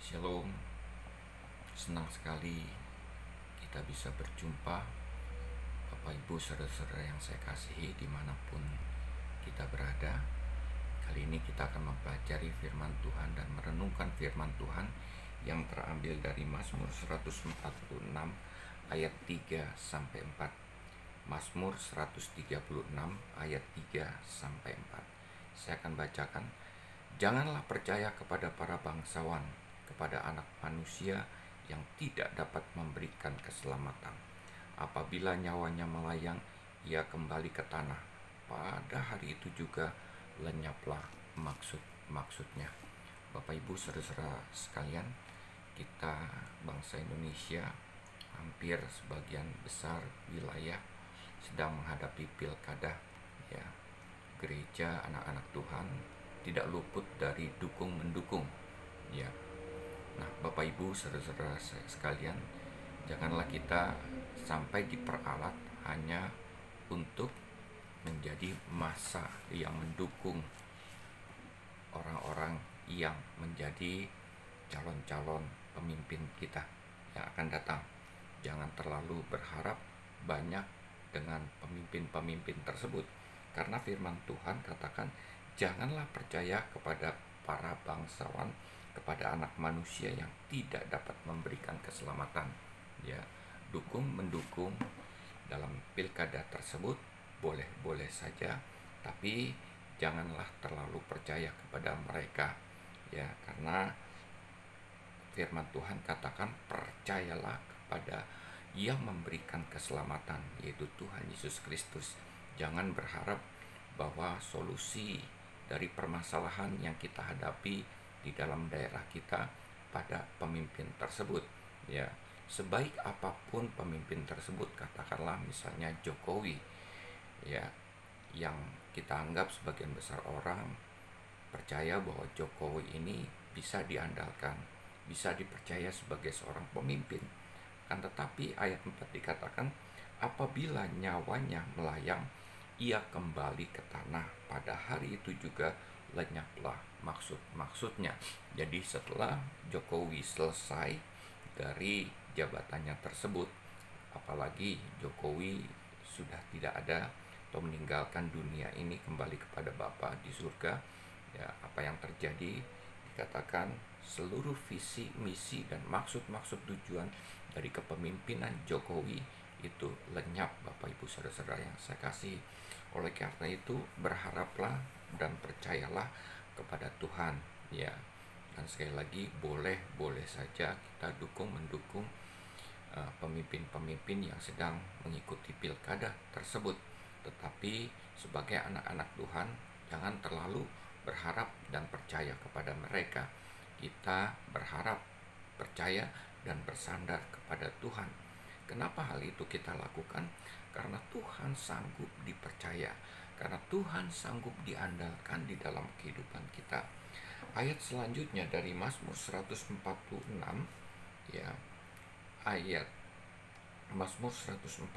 Shalom, senang sekali kita bisa berjumpa Bapak Ibu saudara-saudara yang saya kasihi dimanapun kita berada. Kali ini kita akan mempelajari firman Tuhan dan merenungkan firman Tuhan yang terambil dari Mazmur 146 ayat 3-4. Mazmur 136 ayat 3-4. Saya akan bacakan. Janganlah percaya kepada para bangsawan, kepada anak manusia yang tidak dapat memberikan keselamatan. Apabila nyawanya melayang, ia kembali ke tanah. Pada hari itu juga lenyaplah maksudnya. Bapak Ibu saudara sekalian, kita bangsa Indonesia hampir sebagian besar wilayah sedang menghadapi pilkada, ya. Gereja anak-anak Tuhan tidak luput dari dukung-mendukung, ya. Nah, Bapak Ibu saudara-saudara sekalian, janganlah kita sampai diperalat hanya untuk menjadi massa yang mendukung orang-orang yang menjadi calon-calon pemimpin kita yang akan datang. Jangan terlalu berharap banyak dengan pemimpin-pemimpin tersebut, karena firman Tuhan katakan janganlah percaya kepada para bangsawan, kepada anak manusia yang tidak dapat memberikan keselamatan. Ya, mendukung dalam pilkada tersebut boleh-boleh saja, tapi janganlah terlalu percaya kepada mereka, ya, karena firman Tuhan katakan percayalah kepada yang memberikan keselamatan, yaitu Tuhan Yesus Kristus. Jangan berharap bahwa solusi dari permasalahan yang kita hadapi di dalam daerah kita pada pemimpin tersebut, ya. Sebaik apapun pemimpin tersebut, katakanlah misalnya Jokowi, ya, yang kita anggap sebagian besar orang percaya bahwa Jokowi ini bisa diandalkan, bisa dipercaya sebagai seorang pemimpin. Kan tetapi ayat 4 dikatakan apabila nyawanya melayang, ia kembali ke tanah. Pada hari itu juga lenyaplah maksudnya. Jadi setelah Jokowi selesai dari jabatannya tersebut, apalagi Jokowi sudah tidak ada atau meninggalkan dunia ini kembali kepada Bapa di surga, ya, apa yang terjadi dikatakan seluruh visi, misi, dan maksud-maksud tujuan dari kepemimpinan Jokowi itu lenyap, Bapak Ibu saudara-saudara yang saya kasih. Oleh karena itu berharaplah dan percayalah kepada Tuhan, ya. Dan sekali lagi boleh saja kita mendukung pemimpin-pemimpin yang sedang mengikuti pilkada tersebut. Tetapi sebagai anak-anak Tuhan, jangan terlalu berharap dan percaya kepada mereka. Kita berharap, percaya, dan bersandar kepada Tuhan. Kenapa hal itu kita lakukan? Karena Tuhan sanggup dipercaya, karena Tuhan sanggup diandalkan di dalam kehidupan kita. Ayat selanjutnya dari Mazmur 146, ya, ayat Mazmur 146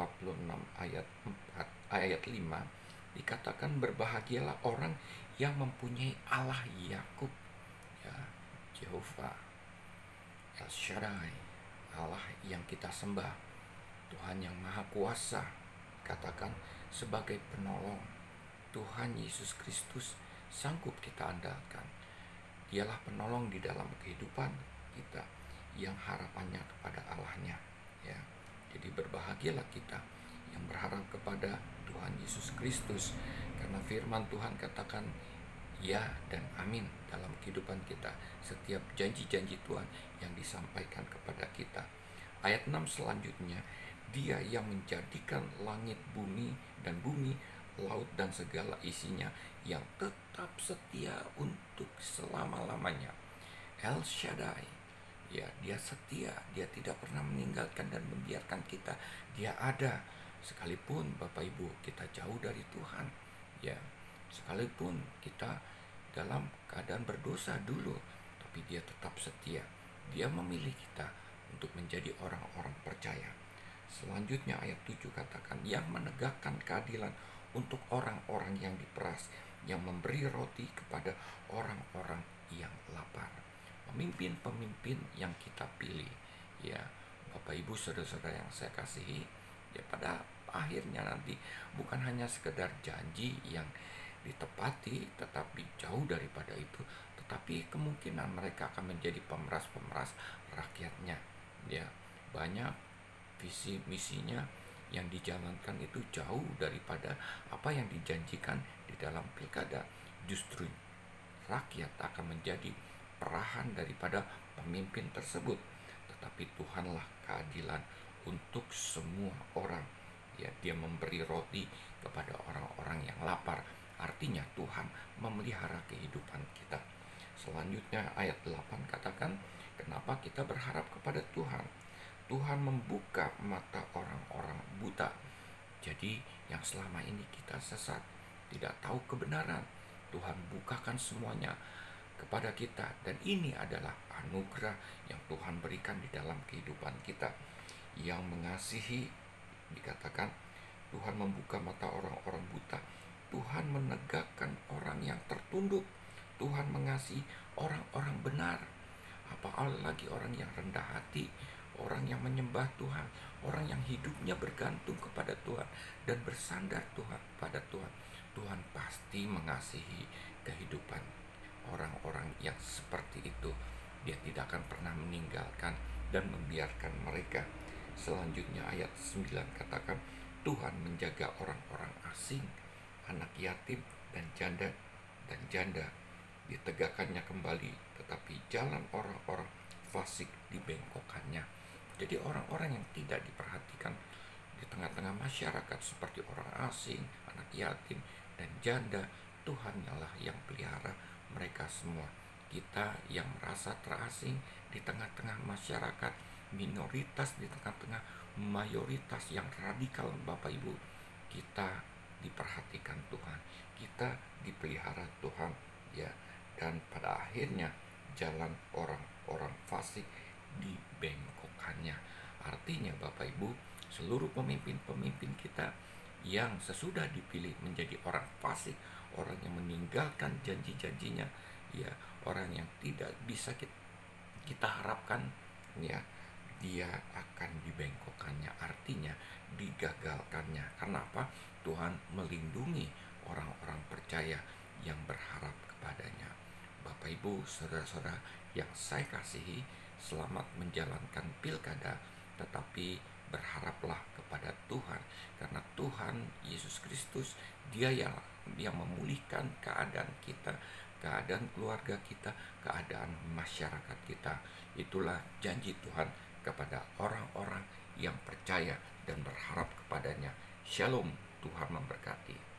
ayat 4 ayat 5 dikatakan berbahagialah orang yang mempunyai Allah Yakub, ya, Jehovah El Shaddai, Allah yang kita sembah, Tuhan yang Maha Kuasa, katakan sebagai penolong. Tuhan Yesus Kristus sanggup kita andalkan. Dialah penolong di dalam kehidupan kita yang harapannya kepada Allahnya, ya. Jadi berbahagialah kita yang berharap kepada Tuhan Yesus Kristus, karena firman Tuhan katakan ya dan amin dalam kehidupan kita, setiap janji-janji Tuhan yang disampaikan kepada kita. Ayat 6 selanjutnya, Dia yang menjadikan langit bumi dan bumi, laut dan segala isinya, yang tetap setia untuk selama-lamanya. El Shaddai, ya, Dia setia, Dia tidak pernah meninggalkan dan membiarkan kita. Dia ada sekalipun Bapak Ibu kita jauh dari Tuhan, ya, sekalipun kita dalam keadaan berdosa dulu, tapi Dia tetap setia. Dia memilih kita untuk menjadi orang-orang percaya. Selanjutnya ayat 7 katakan yang menegakkan keadilan untuk orang-orang yang diperas, yang memberi roti kepada orang-orang yang lapar. pemimpin-pemimpin yang kita pilih. Ya, Bapak Ibu saudara-saudara yang saya kasihi, ya pada akhirnya nanti bukan hanya sekedar janji yang ditepati, tetapi jauh daripada itu, tetapi kemungkinan mereka akan menjadi pemeras-pemeras rakyatnya. Ya, banyak visi misinya yang dijalankan itu jauh daripada apa yang dijanjikan di dalam pilkada. Justru rakyat akan menjadi perahan daripada pemimpin tersebut. Tetapi Tuhanlah keadilan untuk semua orang. Ya, dia memberi roti kepada orang-orang yang lapar. Artinya Tuhan memelihara kehidupan kita. Selanjutnya ayat 8 katakan, kenapa kita berharap kepada Tuhan? Tuhan membuka mata orang-orang buta. Jadi yang selama ini kita sesat, tidak tahu kebenaran, Tuhan bukakan semuanya kepada kita. Dan ini adalah anugerah yang Tuhan berikan di dalam kehidupan kita. Yang mengasihi, dikatakan Tuhan membuka mata orang-orang buta. Tuhan menegakkan orang yang tertunduk. Tuhan mengasihi orang-orang benar. Apalagi orang yang rendah hati, orang yang menyembah Tuhan, orang yang hidupnya bergantung kepada Tuhan dan bersandar Tuhan pada Tuhan. Tuhan pasti mengasihi kehidupan orang-orang yang seperti itu. Dia tidak akan pernah meninggalkan dan membiarkan mereka. Selanjutnya ayat 9 katakan, Tuhan menjaga orang-orang asing, anak yatim dan janda ditegakkannya kembali, tetapi jalan orang-orang fasik dibengkokkannya. Jadi orang-orang yang tidak diperhatikan di tengah-tengah masyarakat seperti orang asing, anak yatim dan janda, Tuhan lah yang pelihara mereka semua. Kita yang merasa terasing di tengah-tengah masyarakat, minoritas di tengah-tengah mayoritas yang radikal, Bapak Ibu, kita diperhatikan Tuhan, kita dipelihara Tuhan, ya. Dan pada akhirnya jalan orang-orang fasik dibengkokkannya. Artinya Bapak Ibu, seluruh pemimpin-pemimpin kita yang sesudah dipilih menjadi orang fasik, orang yang meninggalkan janji-janjinya, ya, orang yang tidak bisa kita harapkan, ya, dia akan dibengkokkannya, artinya digagalkannya. Karena apa? Tuhan melindungi orang-orang percaya yang berharap kepadanya. Bapak Ibu saudara-saudara yang saya kasihi, selamat menjalankan pilkada, tetapi berharaplah kepada Tuhan, karena Tuhan Yesus Kristus, Dia yang memulihkan keadaan kita, keadaan keluarga kita, keadaan masyarakat kita. Itulah janji Tuhan kepada orang-orang yang percaya dan berharap kepadanya. Shalom, Tuhan memberkati.